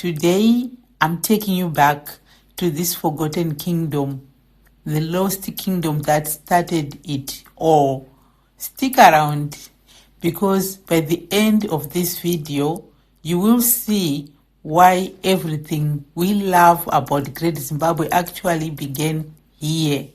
Today, I'm taking you back to this forgotten kingdom, the lost kingdom that started it all. Stick around, because by the end of this video, you will see why everything we love about Great Zimbabwe actually began here.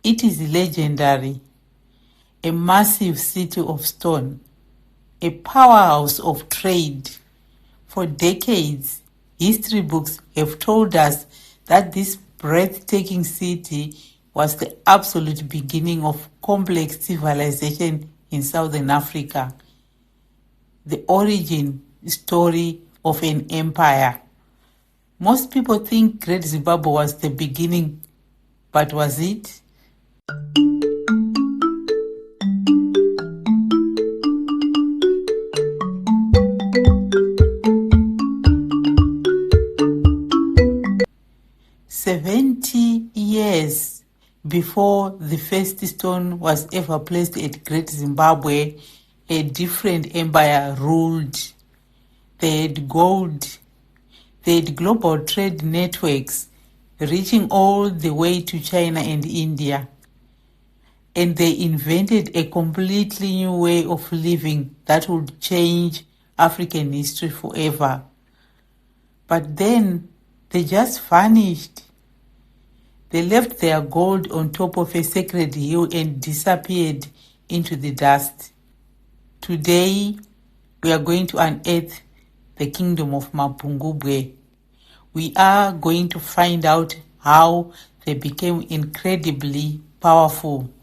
It is legendary, a massive city of stone, a powerhouse of trade. For decades, history books have told us that this breathtaking city was the absolute beginning of complex civilization in Southern Africa, the origin story of an empire. Most people think Great Zimbabwe was the beginning, but was it? Years before the first stone was ever placed at Great Zimbabwe, a different empire ruled. They had gold. They had global trade networks reaching all the way to China and India. And they invented a completely new way of living that would change African history forever. But then they just vanished. They left their gold on top of a sacred hill and disappeared into the dust. Today, we are going to unearth the Kingdom of Mapungubwe. We are going to find out how they became incredibly powerful,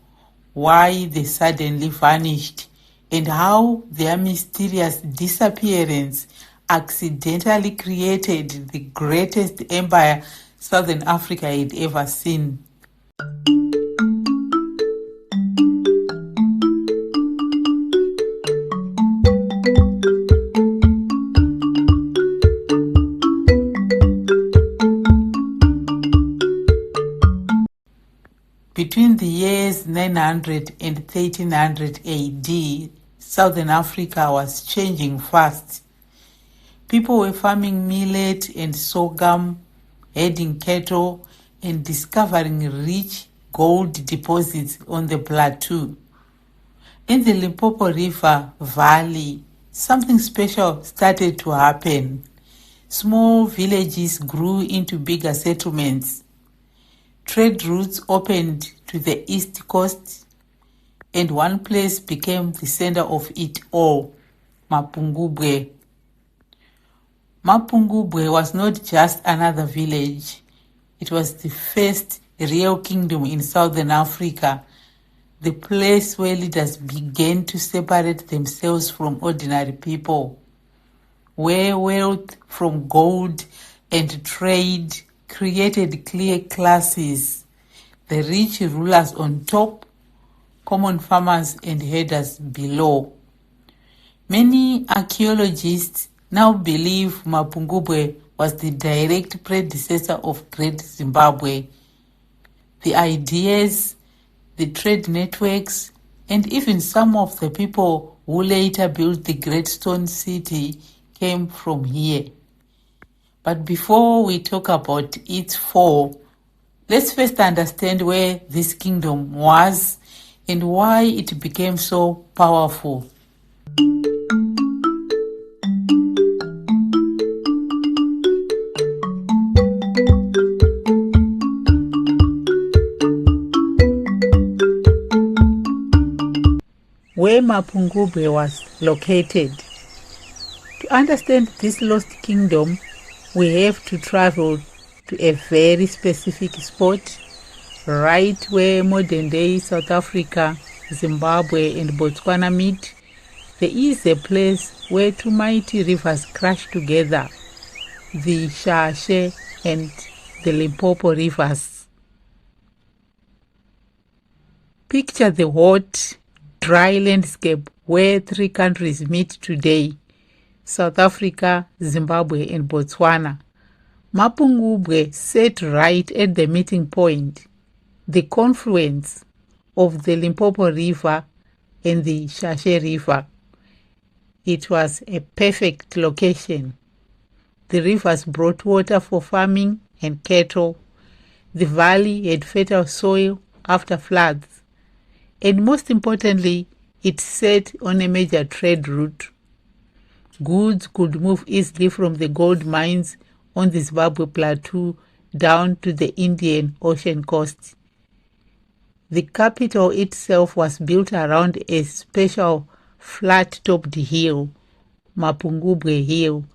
why they suddenly vanished, and how their mysterious disappearance accidentally created the greatest empire Southern Africa had ever seen. Between the years 900 and 1300 AD, Southern Africa was changing fast. People were farming millet and sorghum, herding cattle, and discovering rich gold deposits on the plateau. In the Limpopo River Valley, something special started to happen. Small villages grew into bigger settlements. Trade routes opened to the east coast, and one place became the center of it all, Mapungubwe. Mapungubwe was not just another village. It was the first real kingdom in Southern Africa, the place where leaders began to separate themselves from ordinary people, where wealth from gold and trade created clear classes, the rich rulers on top, common farmers and herders below. Many archaeologists now believe Mapungubwe was the direct predecessor of Great Zimbabwe. The ideas, the trade networks, and even some of the people who later built the Great Stone City came from here. But before we talk about its fall, let's first understand where this kingdom was and why it became so powerful. Where Mapungubwe was located. To understand this lost kingdom, we have to travel to a very specific spot, right where modern-day South Africa, Zimbabwe and Botswana meet. There is a place where two mighty rivers crash together, the Shashe and the Limpopo rivers. Picture the hot, dry landscape where three countries meet today, South Africa, Zimbabwe, and Botswana, Mapungubwe sat right at the meeting point, the confluence of the Limpopo River and the Shashe River. It was a perfect location. The rivers brought water for farming and cattle. The valley had fertile soil after floods. And most importantly, it sat on a major trade route. Goods could move easily from the gold mines on the Zimbabwe plateau down to the Indian Ocean coast. The capital itself was built around a special flat-topped hill, Mapungubwe Hill.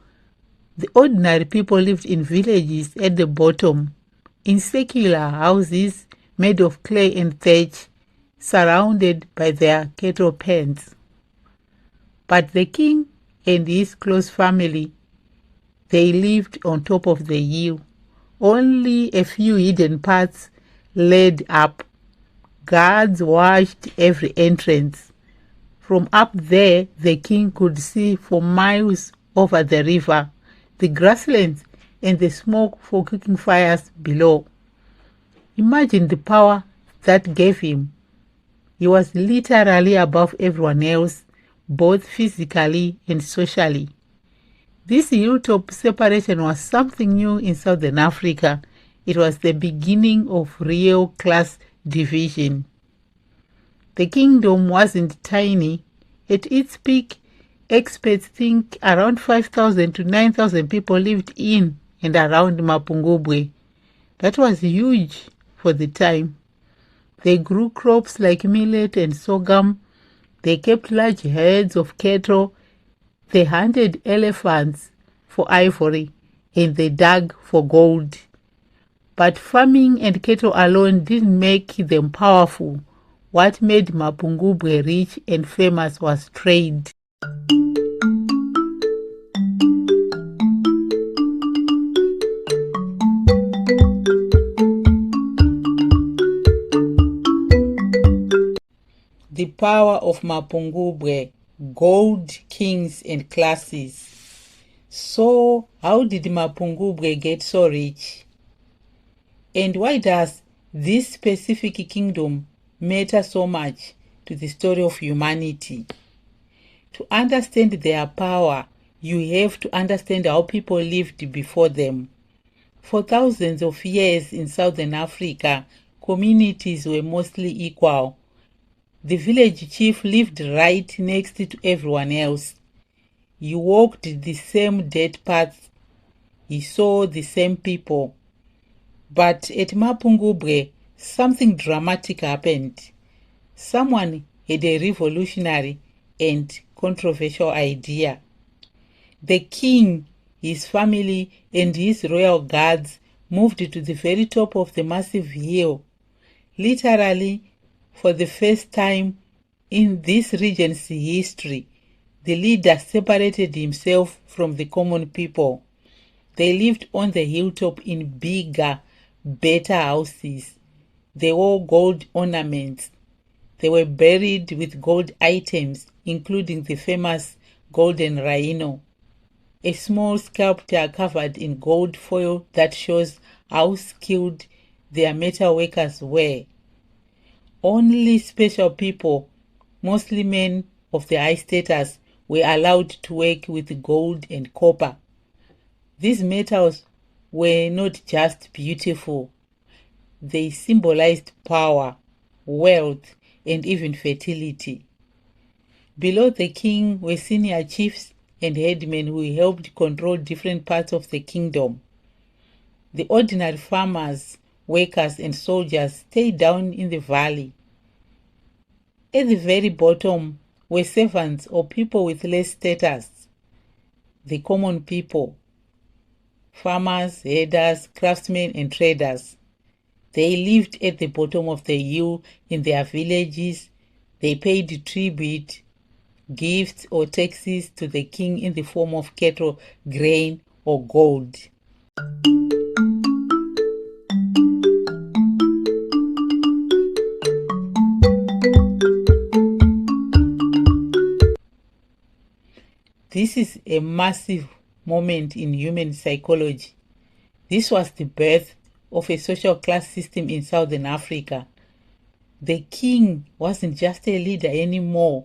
The ordinary people lived in villages at the bottom, in circular houses made of clay and thatch, surrounded by their cattle pens. But the king and his close family, they lived on top of the hill. Only a few hidden paths led up. Guards watched every entrance. From up there, the king could see for miles over the river, the grasslands, and the smoke for cooking fires below. Imagine the power that gave him. He was literally above everyone else, both physically and socially. This hilltop separation was something new in Southern Africa. It was the beginning of real class division. The kingdom wasn't tiny. At its peak, experts think around 5,000 to 9,000 people lived in and around Mapungubwe. That was huge for the time. They grew crops like millet and sorghum. They kept large herds of cattle. They hunted elephants for ivory, and they dug for gold. But farming and cattle alone didn't make them powerful. What made Mapungubwe rich and famous was trade. The power of Mapungubwe, gold, kings, and classes. So, how did Mapungubwe get so rich? And why does this specific kingdom matter so much to the story of humanity? To understand their power, you have to understand how people lived before them. For thousands of years in Southern Africa, communities were mostly equal. The village chief lived right next to everyone else. He walked the same dirt paths. He saw the same people. But at Mapungubwe, something dramatic happened. Someone had a revolutionary and controversial idea. The king, his family, and his royal guards moved to the very top of the massive hill. Literally, for the first time in this region's history, the leader separated himself from the common people. They lived on the hilltop in bigger, better houses. They wore gold ornaments. They were buried with gold items, including the famous golden rhino, a small sculpture covered in gold foil that shows how skilled their metal workers were. Only special people, mostly men of the high status, were allowed to work with gold and copper. These metals were not just beautiful. They symbolized power, wealth, and even fertility. Below the king were senior chiefs and headmen who helped control different parts of the kingdom. The ordinary farmers, workers, and soldiers stayed down in the valley. At the very bottom were servants or people with less status, the common people, farmers, herders, craftsmen, and traders. They lived at the bottom of the hill in their villages. They paid tribute, gifts, or taxes to the king in the form of cattle, grain, or gold. This is a massive moment in human psychology. This was the birth of a social class system in Southern Africa. The king wasn't just a leader anymore.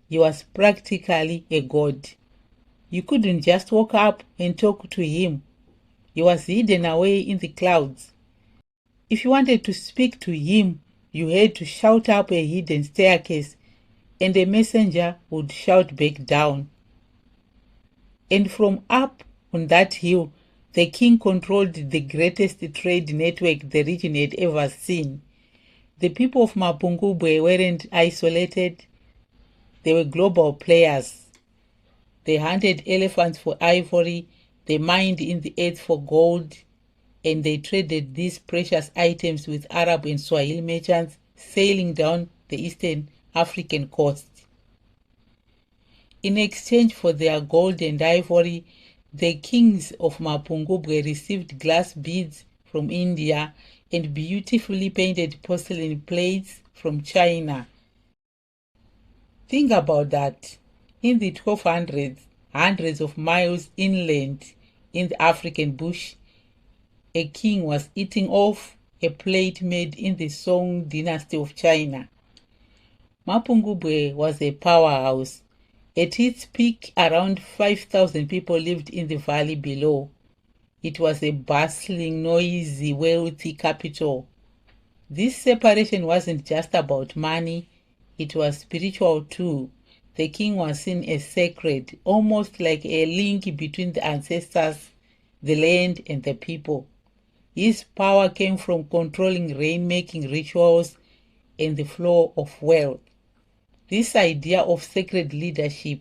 He was practically a god. You couldn't just walk up and talk to him. He was hidden away in the clouds. If you wanted to speak to him, you had to shout up a hidden staircase, and a messenger would shout back down. And from up on that hill, the king controlled the greatest trade network the region had ever seen. The people of Mapungubwe weren't isolated, they were global players. They hunted elephants for ivory, they mined in the earth for gold, and they traded these precious items with Arab and Swahili merchants sailing down the eastern African coast. In exchange for their gold and ivory, the kings of Mapungubwe received glass beads from India and beautifully painted porcelain plates from China. Think about that. In the 1200s, hundreds of miles inland in the African bush, a king was eating off a plate made in the Song dynasty of China. Mapungubwe was a powerhouse. At its peak, around 5,000 people lived in the valley below. It was a bustling, noisy, wealthy capital. This separation wasn't just about money, it was spiritual too. The king was seen as sacred, almost like a link between the ancestors, the land, and the people. His power came from controlling rain-making rituals and the flow of wealth. This idea of sacred leadership,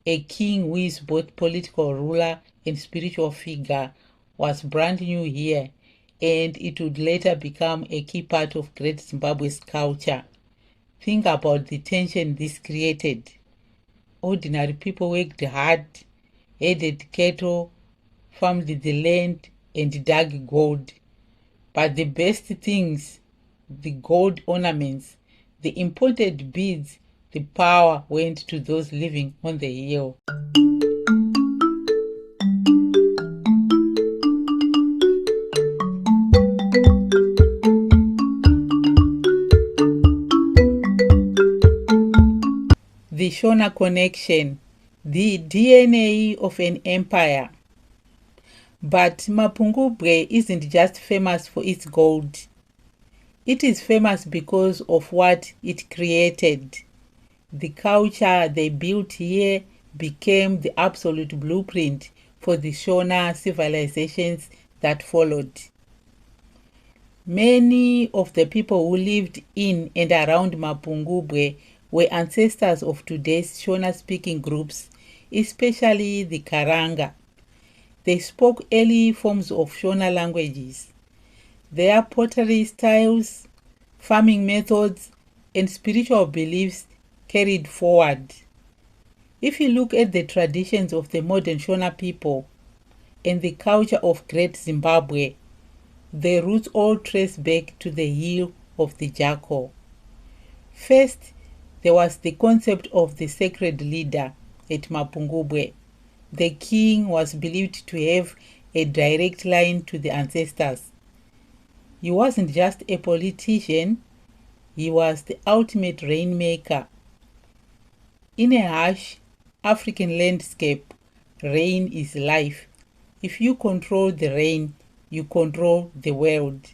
a king who is both political ruler and spiritual figure, was brand new here, and it would later become a key part of Great Zimbabwe's culture. Think about the tension this created. Ordinary people worked hard, herded cattle, farmed the land, and dug gold. But the best things, the gold ornaments, the imported beads, the power went to those living on the hill. The Shona connection, the DNA of an empire. But Mapungubwe isn't just famous for its gold. It is famous because of what it created. The culture they built here became the absolute blueprint for the Shona civilizations that followed. Many of the people who lived in and around Mapungubwe were ancestors of today's Shona-speaking groups, especially the Karanga. They spoke early forms of Shona languages. Their pottery styles, farming methods, and spiritual beliefs carried forward. If you look at the traditions of the modern Shona people and the culture of Great Zimbabwe, the roots all trace back to the hill of the jackal. First, there was the concept of the sacred leader at Mapungubwe. The king was believed to have a direct line to the ancestors. He wasn't just a politician, he was the ultimate rainmaker. In a harsh African landscape, rain is life. If you control the rain, you control the world.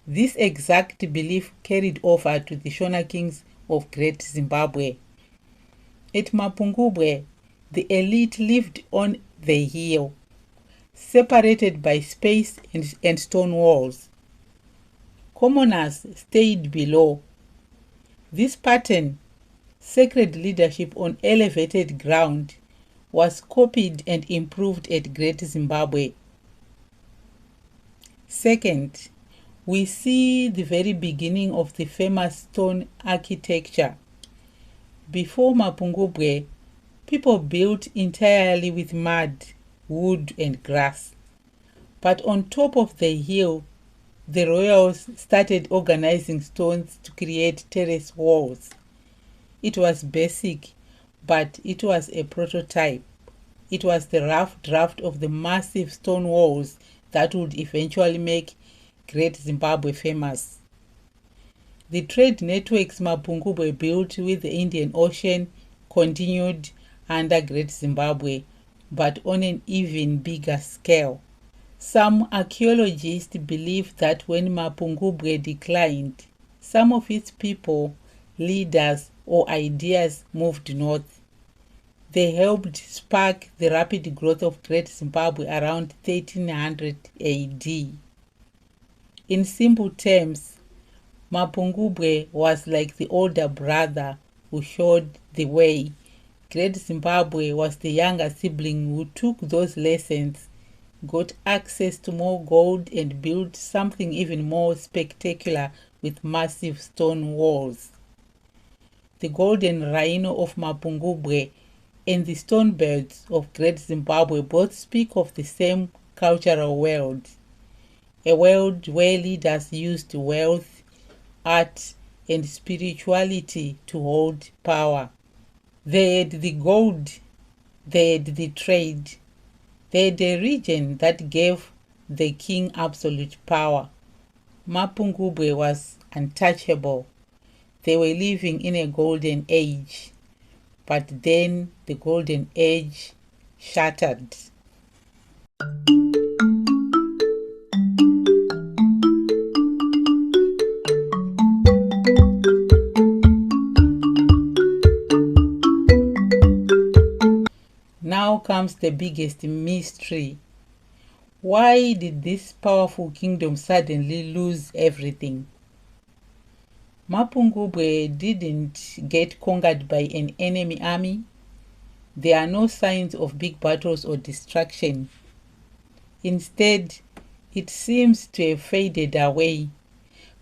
This exact belief carried over to the Shona kings of Great Zimbabwe. At Mapungubwe, the elite lived on the hill, separated by space and stone walls. Commoners stayed below. This pattern, sacred leadership on elevated ground, was copied and improved at Great Zimbabwe. Second, we see the very beginning of the famous stone architecture. Before Mapungubwe, people built entirely with mud, wood, and grass. But on top of the hill, the royals started organizing stones to create terrace walls. It was basic, but it was a prototype. It was the rough draft of the massive stone walls that would eventually make Great Zimbabwe famous. The trade networks Mapungubwe built with the Indian Ocean continued under Great Zimbabwe, but on an even bigger scale. Some archaeologists believe that when Mapungubwe declined, some of its people, leaders, or ideas moved north. They helped spark the rapid growth of Great Zimbabwe around 1300 AD. In simple terms, Mapungubwe was like the older brother who showed the way. Great Zimbabwe was the younger sibling who took those lessons, got access to more gold, and built something even more spectacular with massive stone walls. The golden rhino of Mapungubwe and the stone birds of Great Zimbabwe both speak of the same cultural world, a world where leaders used wealth, art, and spirituality to hold power. They had the gold, they had the trade, they had a region that gave the king absolute power. Mapungubwe was untouchable. They were living in a golden age, but then the golden age shattered. Now comes the biggest mystery. Why did this powerful kingdom suddenly lose everything? Mapungubwe didn't get conquered by an enemy army. There are no signs of big battles or destruction. Instead, it seems to have faded away.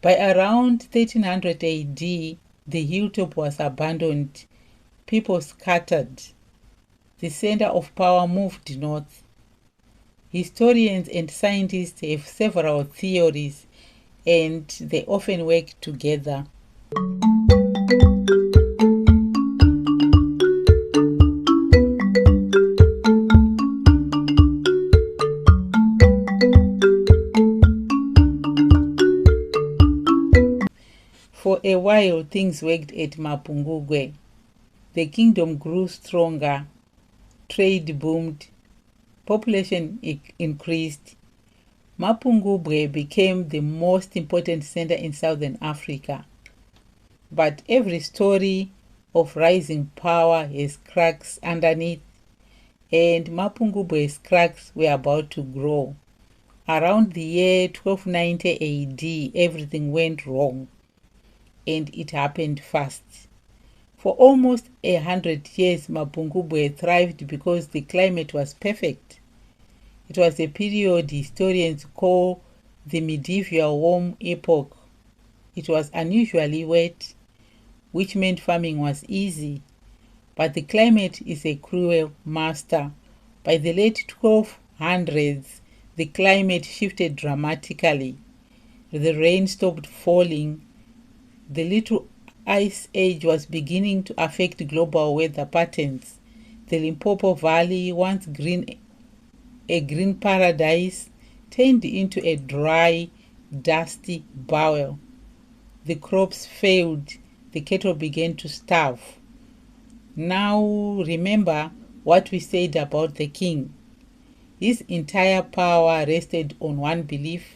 By around 1300 AD, the hilltop was abandoned. People scattered. The center of power moved north. Historians and scientists have several theories, and they often work together. For a while, things worked at Mapungubwe. The kingdom grew stronger, trade boomed, population increased. Mapungubwe became the most important center in southern Africa. But every story of rising power has cracks underneath, and Mapungubwe's cracks were about to grow. Around the year 1290 AD, everything went wrong, and it happened fast. For almost 100 years, Mapungubwe thrived because the climate was perfect. It was a period historians call the medieval warm epoch. It was unusually wet, which meant farming was easy. But the climate is a cruel master. By the late 1200s, the climate shifted dramatically. The rain stopped falling. The Little Ice Age was beginning to affect global weather patterns. The Limpopo Valley, once a green paradise, turned into a dry, dusty bowl. The crops failed. The cattle began to starve. Now remember what we said about the king. His entire power rested on one belief: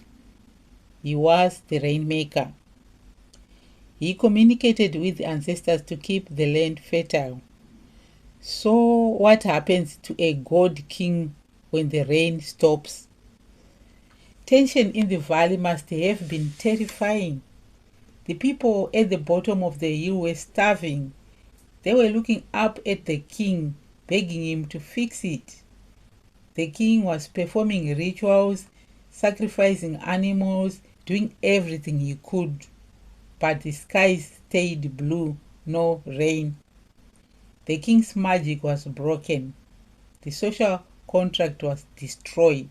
he was the rainmaker. He communicated with the ancestors to keep the land fertile. So what happens to a god king when the rain stops? Tension in the valley must have been terrifying. The people at the bottom of the hill were starving. They were looking up at the king, begging him to fix it. The king was performing rituals, sacrificing animals, doing everything he could. But the skies stayed blue, no rain. The king's magic was broken. The social contract was destroyed.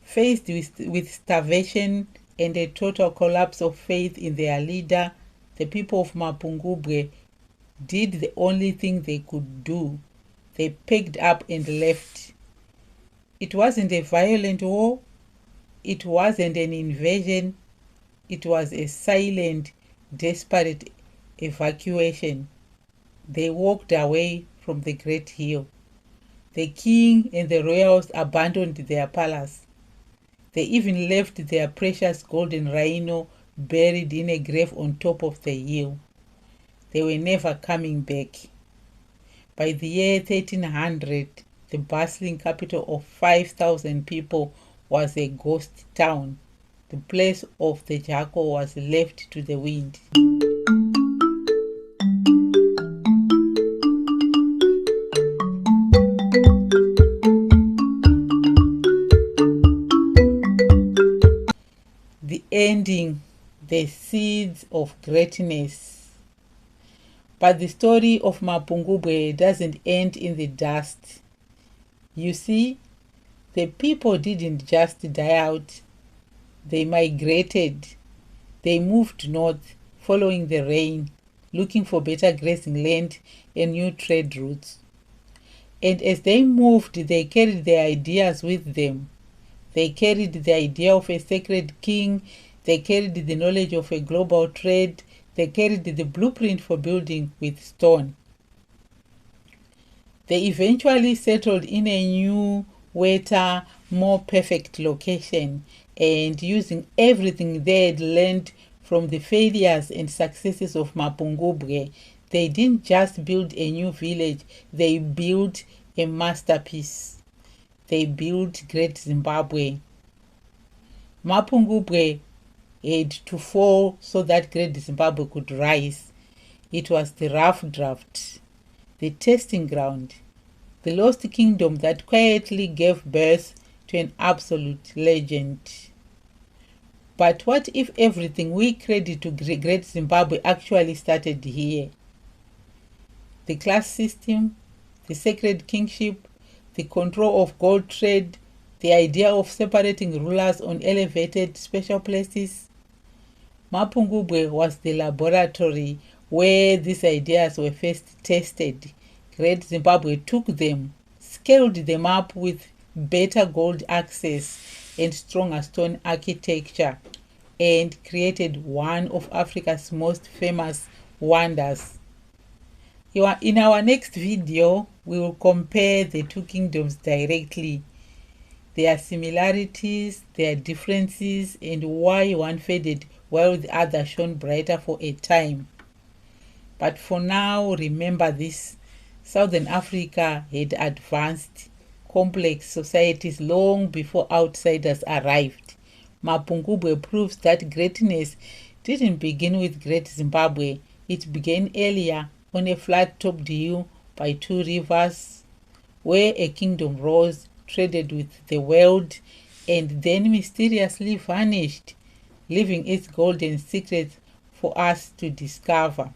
Faced with starvation and a total collapse of faith in their leader, the people of Mapungubwe did the only thing they could do. They packed up and left. It wasn't a violent war. It wasn't an invasion. It was a silent, desperate evacuation. They walked away from the great hill. The king and the royals abandoned their palace. They even left their precious golden rhino buried in a grave on top of the hill. They were never coming back. By the year 1300, the bustling capital of 5,000 people was a ghost town. The place of the jackal was left to the wind. The ending, the seeds of greatness. But the story of Mapungubwe doesn't end in the dust. You see, the people didn't just die out. They migrated. They moved north, following the rain, looking for better grazing land and new trade routes. And as they moved, they carried their ideas with them. They carried the idea of a sacred king. They carried the knowledge of a global trade. They carried the blueprint for building with stone. They eventually settled in a new, wetter, more perfect location, and using everything they had learned from the failures and successes of Mapungubwe, they didn't just build a new village, they built a masterpiece. They built Great Zimbabwe. Mapungubwe had to fall so that Great Zimbabwe could rise. It was the rough draft, the testing ground, the lost kingdom that quietly gave birth to an absolute legend. But what if everything we credit to Great Zimbabwe actually started here? The class system, the sacred kingship, the control of gold trade, the idea of separating rulers on elevated special places. Mapungubwe was the laboratory where these ideas were first tested. Great Zimbabwe took them, scaled them up with better gold access and stronger stone architecture, and created one of Africa's most famous wonders. In our next video, we will compare the two kingdoms directly, their similarities, their differences, and why one faded while the other shone brighter for a time. But for now, remember this: Southern Africa had advanced, complex societies long before outsiders arrived. Mapungubwe proves that greatness didn't begin with Great Zimbabwe. It began earlier, on a flat-topped hill by two rivers, where a kingdom rose, traded with the world, and then mysteriously vanished, leaving its golden secrets for us to discover.